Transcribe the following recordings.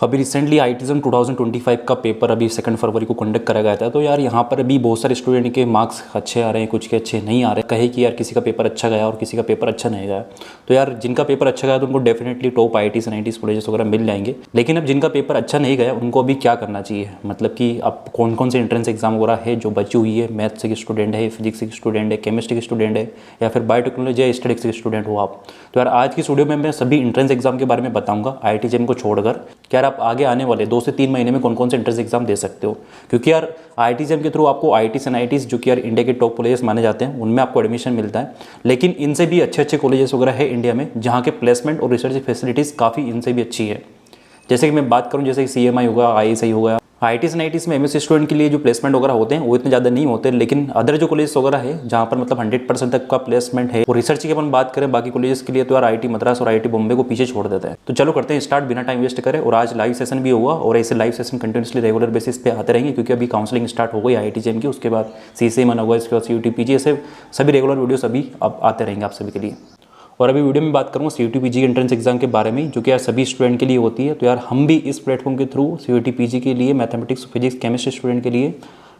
अभी रिसेंटली आईटीज़म 2025 का पेपर अभी 2 फरवरी को कंडक्ट करा गया था। तो यार यहाँ पर अभी बहुत सारे स्टूडेंट के मार्क्स अच्छे आ रहे हैं, कुछ के अच्छे नहीं आ रहे। कहे कि यार किसी का पेपर अच्छा गया और किसी का पेपर अच्छा नहीं गया। तो यार जिनका पेपर अच्छा गया तो उनको definitely top IITs NITs colleges वगैरह मिल जाएंगे। लेकिन अब जिनका पेपर अच्छा नहीं गया उनको अभी क्या करना चाहिए, मतलब कि अब कौन कौन से एंट्रेंस एग्जाम वगैरह है जो बची हुई है। मैथ्स के स्टूडेंट है, फिजिक्स के स्टूडेंट है, केमिस्ट्री के स्टूडेंट है, या फिर बायोटेक्नोलॉजी या स्टैटिस्टिक्स के स्टूडेंट हो आप। तो यार आज की वीडियो में मैं सभी एंट्रेंस एग्जाम के बारे में बताऊंगा IITJEM को छोड़कर। क्या आप आगे आने वाले 2 से 3 महीने में कौन कौन से एंट्रेंस एग्जाम दे सकते हो, क्योंकि यार IITJEM के थ्रू आपको IITs NITs जो कि यार इंडिया के टॉप कॉलेजेस माने जाते हैं उनमें आपको एडमिशन मिलता है। लेकिन इनसे भी अच्छे अच्छे कॉलेजेस वगैरह है इंडिया में जहाँ के प्लेसमेंट और रिसर्च फैसिलिटीज़ काफ़ी इनसे भी अच्छी है। जैसे कि मैं बात करूँ, जैसे कि CMI होगा, ISI होगा, IITs NITs में MSc स्टूडेंट के लिए जो प्लेसमेंट वगैरह होते हैं वो इतने ज़्यादा नहीं होते। लेकिन अदर जो कॉलेज वगैरह है जहाँ पर मतलब 100% तक का प्लेसमेंट है, और रिसर्च की अपन बात करें बाकी कॉलेजेस के लिए तो यार IIT मद्रास और IIT बॉम्बे को पीछे छोड़ देता है। तो चलो करते हैं स्टार्ट बिना टाइम वेस्ट करें। और आज लाइव सेशन भी होगा और ऐसे live session continuously regular basis पे आते रहेंगे, क्योंकि अभी काउंसलिंग स्टार्ट हो गई IITJEM की। उसके बाद CCMN होगा, इसके बाद CUT PG, ऐसे सभी रेगुलर वीडियोस अभी अब आते रहेंगे आप सभी के लिए। और अभी वीडियो में बात करूँगा CUT PG एंट्रेंस एग्जाम के बारे में, जो कि यार सभी स्टूडेंट के लिए होती है। तो यार हम भी इस प्लेटफॉर्म के थ्रू CUT PG के लिए मैथमेटिक्स, फिजिक्स, केमिस्ट्री स्टूडेंट के लिए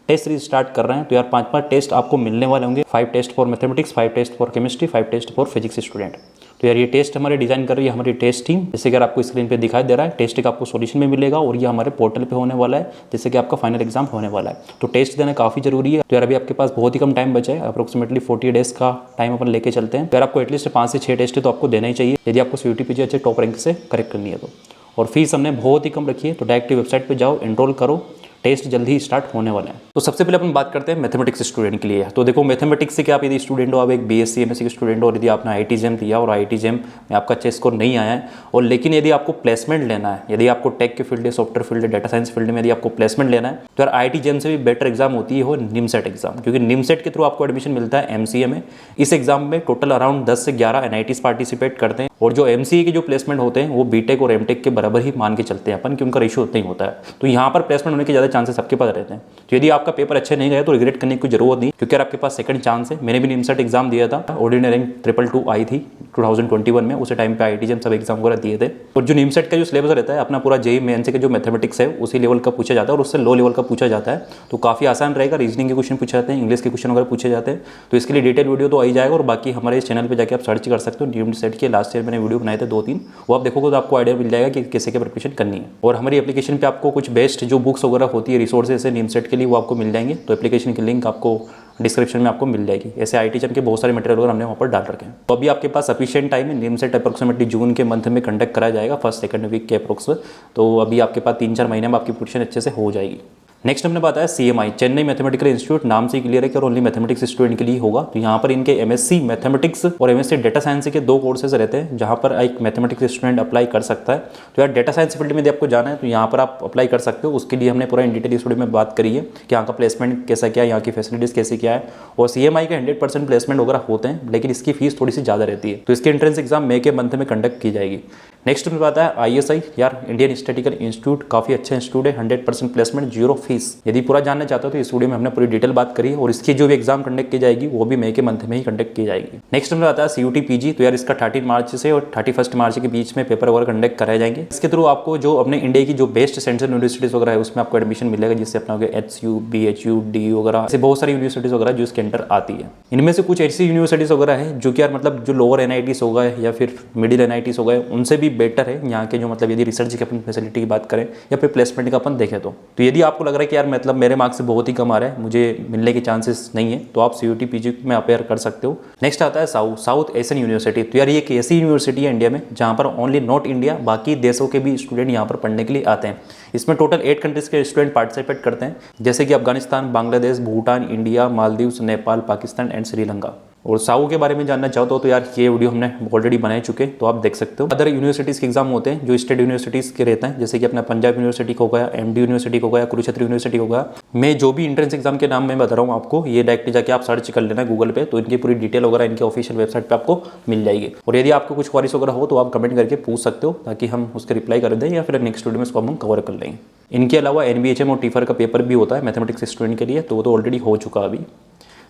टेस्ट सीरीज स्टार्ट कर रहे हैं। तो यार 5 टेस्ट आपको मिलने वाले होंगे। 5 test for mathematics, 5 test for chemistry, 5 test for physics student. तो यार ये टेस्ट हमारे डिजाइन कर रही है हमारी टेस्ट टीम। जैसे कि अगर आपको स्क्रीन पे दिखाई दे रहा है, टेस्ट का आपको सॉल्यूशन में मिलेगा और ये हमारे पोर्टल पे होने वाला है, जैसे कि आपका फाइनल एग्जाम होने वाला है। तो टेस्ट देना काफ़ी जरूरी है। तो यार अभी आपके पास बहुत ही कम टाइम बचा है, अप्रोक्सीमेटली 40 डेज का टाइम अपन लेके चलते हैं। तो यार आपको एटलीस्ट 5 से 6 टेस्ट तो आपको देना ही चाहिए यदि आपको CUT PG अच्छे टॉप रैंक से करेक्ट करनी है तो। और फीस हमने बहुत ही कम रखी है, तो डायरेक्ट वेबसाइट पर जाओ, एनरोल करो, टेस्ट जल्दी ही स्टार्ट होने वाले हैं। तो सबसे पहले अपन बात करते हैं मैथमेटिक्स स्टूडेंट के लिए। तो देखो मैथमेटिक्स से क्या आप यदि स्टूडेंट हो, आप एक BSc MSc के स्टूडेंट हो, और यदि आपने IITJEM दिया और IITJEM में आपका अच्छे स्कोर नहीं आया है, और लेकिन यदि आपको प्लेसमेंट लेना है, यदि आपको टेक के फील्ड है, सॉफ्टवेयर फील्ड है, डाटा साइंस फील्ड में यदि आपको प्लेसमेंट लेना है, तो यार IITJEM से भी बेटर एग्जाम होती है वो NIMSET एग्जाम, क्योंकि NIMSET के थ्रू आपको एडमिशन मिलता है MCA में। इस एग्जाम में टोटल अराउंड 10 से 11 NITs पार्टिसिपेट करते हैं, और जो MCA के जो प्लेसमेंट होते हैं वो BTech और MTech के बराबर ही मान के चलते हैं अपन, कि उनका रेशियो उतना ही होता है। तो यहाँ पर प्लेसमेंट होने के ज़्यादा चांसेस आपके पास रहते हैं। तो यदि आपका पेपर अच्छे नहीं गए तो रिग्रेट करने की कोई जरूरत नहीं, क्योंकि आपके पास सेकंड चांस है। मैंने भी NIMSET एग्जाम दिया था, ऑर्डिनरी रैंक 222 आई थी 2021 में। उस टाइम पे IITJEM सब एग्जाम वगैरह दिए थे। और जो NIMSET का जो सिलेबस रहता है अपना पूरा JEE मेंस के जो मैथमेटिक्स है उसी लेवल का पूछा जाता है, और उससे लो लेवल का पूछा जाता है। तो काफ़ी आसान रहेगा। रीजनिंग के क्वेश्चन पूछे जाते हैं, इंग्लिश के क्वेश्चन वगैरह पूछे जाते हैं। तो इसके लिए डिटेल वीडियो तो आ ही जाएगा, और बाकी हमारे इस चैनल पर जाकर आप सर्च कर सकते हो। NIMSET के लास्ट ईयर मैंने वीडियो बनाए थे 2-3, वो आप देखोगे तो आपको आइडिया मिल जाएगा कि कैसे क्या प्रिपरेशन करनी है। और हमारी एप्लीकेशन पे आपको कुछ बेस्ट जो बुक्स वगैरह होती है, रिसोर्सेज है NIMSEट के लिए, वो आपको मिल जाएंगे। तो एप्लीकेशन की लिंक आपको डिस्क्रिप्शन में आपको मिल जाएगी। ऐसे IITJEM के बहुत सारे मटेरियल वगैरह हमने वहाँ पर डाल रखे हैं। तो अभी आपके पास सफिशिएंट टाइम है। NIMSEट अप्रोक्सीमेटली जून के मंथ में कंडक्ट कराया जाएगा, फर्स्ट सेकंड वीक के अप्रोक्स। तो अभी आपके पास 3-4 महीने में आपकी प्रिपरेशन अच्छे से हो जाएगी। नेक्स्ट हमने बताया CMI, चेन्नई मैथमेटिकल इंस्टीट्यूट। नाम से क्लियर है कि और ओनली मैथमेटिक्स स्टूडेंट के लिए होगा। तो यहाँ पर इनके MSc मैथमेटिक्स और MSc डेटा साइंस के 2 कोर्सेज रहते हैं, जहाँ पर एक मैथमेटिक्स स्टूडेंट अप्लाई कर सकता है। तो यार डेटा साइंस फील्ड में यदि आपको जाना है तो यहाँ पर आप अप्लाई कर सकते हो। उसके लिए हमने पूरा इन डिटेल इस वीडियो में बात करी है कि यहाँ का प्लेसमेंट कैसा क्या है, यहाँ की फैसिलिटीज़ कैसी क्या है। और CMI के 100% प्लेसमेंट वगैरह होते हैं, लेकिन इसकी फीस थोड़ी सी ज़्यादा रहती है। तो इसकी एंट्रेंस एग्जाम मई के मंथ में कंडक्ट की जाएगी। नेक्स्ट में बात है ISI, यार इंडियन स्टैटिस्टिकल इंस्टीट्यूट, काफ़ी अच्छा इंस्टीट्यूट है। 100% प्लेसमेंट, 0 फीस। यदि पूरा जानना चाहते हो तो इस वीडियो में हमने पूरी डिटेल बात करी है, और इसकी जो भी एग्जाम कंडक्ट की जाएगी वो भी मई के मंथ में ही कंडक्ट की जाएगी। नेक्स्ट में आता है CUT PG। तो यार इसका 13 मार्च से और 31 मार्च के बीच में पेपर वगैरह कंडक्ट कराए जाएंगे। इसके थ्रू आपको जो अपने इंडिया की जो बेस्ट सेंट्रल यूनिवर्सिटीज़ वगैरह है उसमें आपको एडमिशन मिलेगा, जिससे अपना HU, BHU, DU वगैरह ऐसे बहुत सारी यूनिवर्सिटीज़ वगैरह जो इसके अंडर आती है। इनमें से कुछ ऐसी यूनिवर्सिटीज़ वगैरह है जो कि यार मतलब जो लोअर NITs हो गए या फिर मिडिल NITs हो गए, उनसे भी बेटर है यहाँ के जो मतलब यदि रिसर्च की अपन फैसिलिटी की बात करें या फिर प्लेसमेंट का अपन देखें तो यदि आपको लग रहा है कि यार मतलब मेरे मार्क्स से बहुत ही कम आ रहा है, मुझे मिलने के चांसेस नहीं है, तो आप CUT PG में अपेयर कर सकते हो। नेक्स्ट आता है साउथ एशियन यूनिवर्सिटी। तो यार ये एक ऐसी यूनिवर्सिटी है इंडिया में जहाँ पर ओनली नॉट इंडिया, बाकी देशों के भी स्टूडेंट यहाँ पर पढ़ने के लिए आते हैं। इसमें टोटल 8 कंट्रीज के स्टूडेंट पार्टिसिपेट करते हैं, जैसे कि अफगानिस्तान, बांग्लादेश, भूटान, इंडिया, मालदीव्स, नेपाल, पाकिस्तान एंड श्रीलंका। और साउ के बारे में जानना चाहो तो यार ये वीडियो हमने ऑलरेडी बना चुके, तो आप देख सकते हो। अदर यूनिवर्सिटीज़ के एग्जाम होते हैं जो स्टेट यूनिवर्सिटीज़ के रहते हैं, जैसे कि अपना पंजाब यूनिवर्सिटी हो गया, MD यूनिवर्सिटी हो गया, कुरुक्षेत्र यूनिवर्सिटी हो गया। मैं जो भी एंट्रेंस एग्जाम के नाम मैं बता रहा हूँ आपको, ये डायरेक्टली जाके आप सर्च कर लेना गूगल पे, तो इनकी पूरी डिटेल वगैरह इनके ऑफिशियल वेबसाइट पर आपको मिल जाएगी। और यदि आपको कुछ क्वेरीज वगैरह हो तो आप कमेंट करके पूछ सकते हो, ताकि हम उसके रिप्लाई कर दें या फिर नेक्स्ट वीडियो में इसको हम कवर कर लेंगे। इनके अलावा NBHM और TIFR का पेपर भी होता है मैथमेटिक्स स्टूडेंट के लिए, तो वो तो ऑलरेडी हो चुका अभी।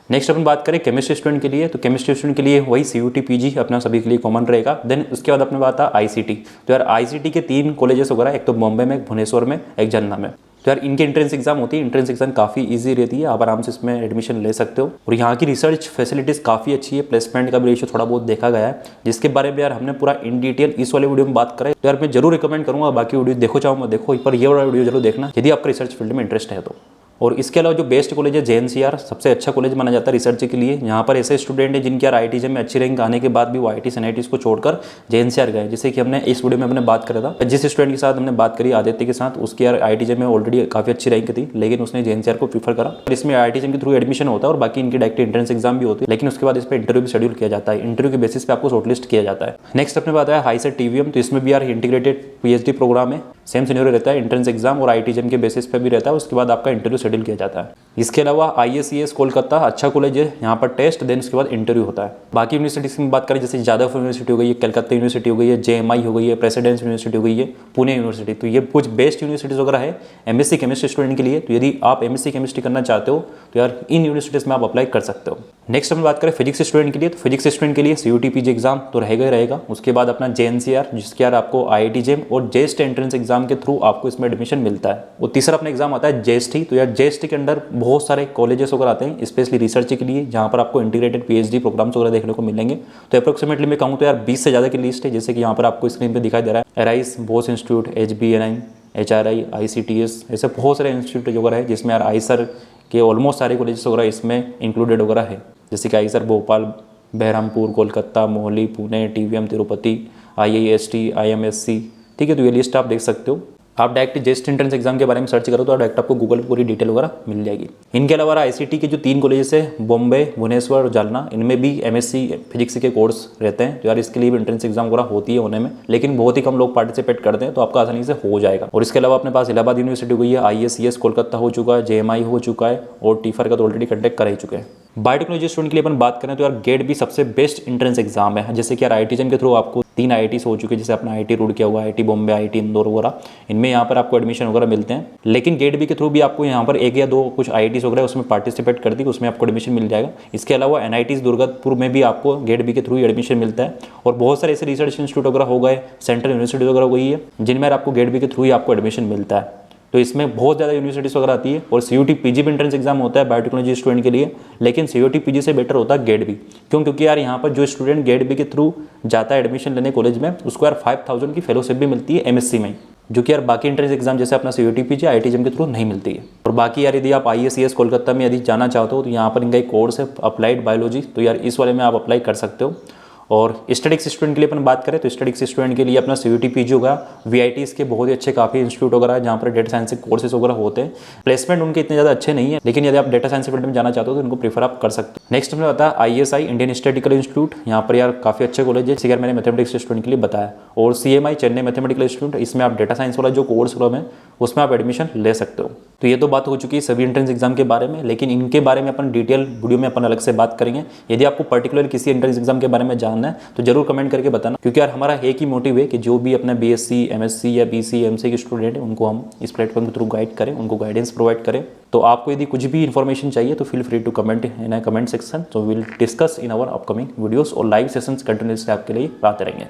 नेक्स्ट अपन बात करें केमिस्ट्री स्टूडेंट के लिए, तो केमिस्ट्री स्टूडेंट के लिए वही CUT PG अपना सभी के लिए कॉमन रहेगा। देन उसके बाद अपने बात है ICT। तो यार ICT के 3 कॉलेजेस वगैरह, एक तो बॉम्बे में, एक भुवनेश्वर में, एक जन्ना में। तो यार इनके एंट्रेंस एग्जाम होती है। एंट्रेंस एग्जाम काफ़ी इजी रहती है, आप आराम से इसमें एडमिशन ले सकते हो। और यहाँ की रिसर्च फैसिलिटीज़ काफ़ी अच्छी है, प्लेसमेंट का भी रेशियो थोड़ा बहुत देखा गया है, जिसके बारे में यार हमने पूरा इन डिटेल इस वाले वीडियो में बात करें। तो यार मैं जरूर रिकमेंड करूँगा, बाकी वीडियो देखो चाहूँगा देखो, पर ये वाला वीडियो जरूर देखना यदि आपका रिसर्च फील्ड में इंटरेस्ट है तो। और इसके अलावा जो बेस्ट कॉलेज है JNCR, सबसे अच्छा कॉलेज माना जाता है रिसर्च के लिए। यहाँ पर ऐसे स्टूडेंट हैं जिनके यार IIT में अच्छी रैंक आने के बाद भी वो IIT NIT को छोड़कर JNCR गए, जैसे कि हमने इस वीडियो में हमने बात करा था। जिस स्टूडेंट के साथ हमने बात करी आदित्य के साथ, उसकी यार IIT में ऑलरेडी काफ़ी अच्छी रैंक थी, लेकिन उसने JNCR को प्रीफर करा। और इसमें IIT के थ्रू एडमिशन होता है और बाकी इनकी डायरेक्ट एंट्रेंस एग्जाम भी होती है, लेकिन उसके बाद इस पर इंटरव्यू भी शेड्यूल किया जाता है। इंटरव्यू के बेसिस पे आपको शॉर्टलिस्ट किया जाता है। नेक्स्ट अपने बात है HiSET TVM। तो इसमें भी यार इंटीग्रेटेड PhD प्रोग्राम है, सेम सिनेरियो रहता है, एंट्रेंस एग्जाम और IIT के बेसिस पे भी रहता है। उसके बाद आपका इंटरव्यू शेड्यूल किया जाता है। इसके अलावा ISCS कोलकाता अच्छा कॉलेज है, यहाँ पर टेस्ट देन उसके बाद इंटरव्यू होता है। बाकी यूनिवर्सिटीज की बात करें, जैसे जादव यूनिवर्सिटी हो गई है, कलकत्ता यूनिवर्सिटी हो गई है, JMI हो गई है, प्रेसिडेंस यूनिवर्सिटी हो गई है, पुणे यूनिवर्सिटी। तो ये कुछ बेस्ट यूनिवर्सिटीज़ वगैरह है MSc केमिस्ट्री स्टूडेंट के लिए। तो यदि आप MSc केमिस्ट्री करना चाहते हो तो यार इन यूनिवर्सिटीज़ में आप अप्लाई कर सकते हो। नेक्स्ट हम बात करें फिजिक्स स्टूडेंट के लिए, तो फिजिक्स स्टूडेंट के लिए CUT PG एग्जाम तो रहेगा ही रहेगा। उसके बाद अपना JNCR, जिसके यार आपको IIT JEM और JEST एंट्रेंस एग्जाम के थ्रू आपको इसमें एडमिशन मिलता है। और तीसरा अपना एग्जाम आता है JEST। तो यार JEST के अंदर बहुत सारे कॉलेजेस वगैरह आते हैं स्पेशली रिसर्च के लिए, जहाँ पर आपको इंटीग्रेटेड PhD प्रोग्राम्स वगैरह देखने को मिलेंगे। तो अप्रोक्सीमेटली मैं कहूँ तो यार 20 से ज़्यादा की लिस्ट है, जैसे कि यहाँ पर आपको स्क्रीन पे दिखाई दे रहा है। Arise, Bose institute, HBNI, HRI, ICTS, ऐसे बहुत सारे इंस्टीट्यूट वगैरह है, जिसमें यार आईसर के ऑलमोस्ट सारे कॉलेजेस वगैरह इसमें इंक्लूडेड वगैरह है, जैसे कि IISER Bhopal, Berhampur, Kolkata, Mohali, Pune, TVM Tirupati, IIST, IMSC। ठीक है, तो ये लिस्ट आप देख सकते हो। आप डायरेक्ट जेस्ट एंट्रेंस एग्जाम के बारे में सर्च करो तो डायरेक्ट आपको गूगल पर पूरी डिटेल वगैरह मिल जाएगी। इनके अलावा ICT के जो 3 कॉलेजेस है, बॉम्बे, भुवनेश्वर और जालना, इनमें भी MSc फिजिक्स के कोर्स रहते हैं। तो यार इसके लिए भी एंट्रेंस एग्जाम वगैरह होती है होने में, लेकिन बहुत ही कम लोग पार्टिसिपेट करते हैं, तो आपका आसानी से हो जाएगा। और इसके अलावा अपने पास इलाहाबाद यूनिवर्सिटी हो गई है, ISCS कोलकाता हो चुका है, JMI हो चुका है और TIFR का तो ऑलरेडी कंडक्ट कर ही चुके हैं। बायोटेक्नोलॉजी स्टूडेंट के लिए अपन बात करें तो यार गेट भी सबसे बेस्ट एंट्रेंस एग्जाम है, जैसे कि यार IIT JEM के थ्रू आपको 3 IITs हो चुके हैं, जैसे अपना IIT रुड़की हुआ, IIT बॉम्बे, IIT इंदौर वगैरह, इनमें यहाँ पर आपको एडमिशन वगैरह मिलते हैं। लेकिन गेट बी के थ्रू भी आपको यहाँ पर 1 या 2 कुछ IITs वगैरह उसमें पार्टिसिपेट करती है, उसमें आपको एडमिशन मिल जाएगा। इसके अलावा NITs दुर्गापुर में भी आपको गेट बी के थ्रू ही एडमिशन मिलता है। और बहुत सारे ऐसे रिसर्च इंस्टीट्यूट वगैरह हो गए, सेंट्रल यूनिवर्सिटी वगैरह हो गई है, जिनमें आपको गेट बी के थ्रू ही आपको एडमिशन मिलता है। तो इसमें बहुत ज़्यादा यूनिवर्सिटीज़ वगैरह आती है। और CUT PG भी एंट्रेंस एग्जाम होता है बायोटेक्नोलॉजी स्टूडेंट के लिए, लेकिन CUT PG से बेटर होता है गेट बी। क्यों? क्योंकि यार यहाँ पर जो स्टूडेंट गेट बी के थ्रू जाता है एडमिशन लेने कॉलेज में, उसको यार 5000 की फेलोशिप भी मिलती है MSc में, जो कि यार बाकी एंट्रेंस एग्जाम जैसे अपना CUT PG IIT JEM के थ्रू नहीं मिलती है। और बाकी यार यदि आप ISCS कोलकाता में यदि जाना चाहते हो तो यहाँ पर इनका एक कोर्स है अप्लाइड बायोलॉजी, तो यार इस वाले में आप अप्लाई कर सकते हो। और स्टैटिक्स स्टूडेंट के लिए अपन बात करें तो स्टैटिक्स स्टूडेंट के लिए अपना CUT PG होगा। VITs के बहुत ही अच्छे काफ़ी इंस्टीट्यूट वगैरह है, जहाँ पर डेटा साइंस के कोर्सेज वगैरह होते हैं। प्लेसमेंट उनके इतने ज़्यादा अच्छे नहीं है, लेकिन यदि आप डेटा साइंस फील्ड में जाना चाहते हो तो इनको प्रीफर आप कर सकते हो। नेक्स्ट हमें बताया ISI इंडियन स्टैटिस्टिकल इंस्टीट्यूट, यहाँ पर यार काफ़ी अच्छे कॉलेज है, जैसे यार मैंने मैथमेटिक्स स्टूडेंट के लिए बताया। और CMI चेन्नई मैथमेटिकल इंस्टीट्यूट, इसमें आप डेटा साइंस वाला जो कोर्स है उसमें आप एडमिशन ले सकते हो। तो ये तो बात हो चुकी है सभी एंट्रेंस एग्जाम के बारे में, लेकिन इनके बारे में अपन डिटेल वीडियो में अपन अलग से बात करेंगे। यदि आपको पर्टिकुलर किसी एंट्रेंस एग्जाम के बारे में जानना है तो जरूर कमेंट करके बताना, क्योंकि यार हमारा एक ही मोटिव है कि जो भी अपना BSc MSc या BC MSc के स्टूडेंट है उनको हम इस प्लेटफॉर्म के थ्रू गाइड करें, उनको गाइडेंस प्रोवाइड करें। तो आपको यदि कुछ भी इन्फॉर्मेशन चाहिए तो feel free to comment in comment section, तो will discuss in our upcoming videos. और लाइव सेशंस कंटिन्यूसली आपके लिए आते रहेंगे।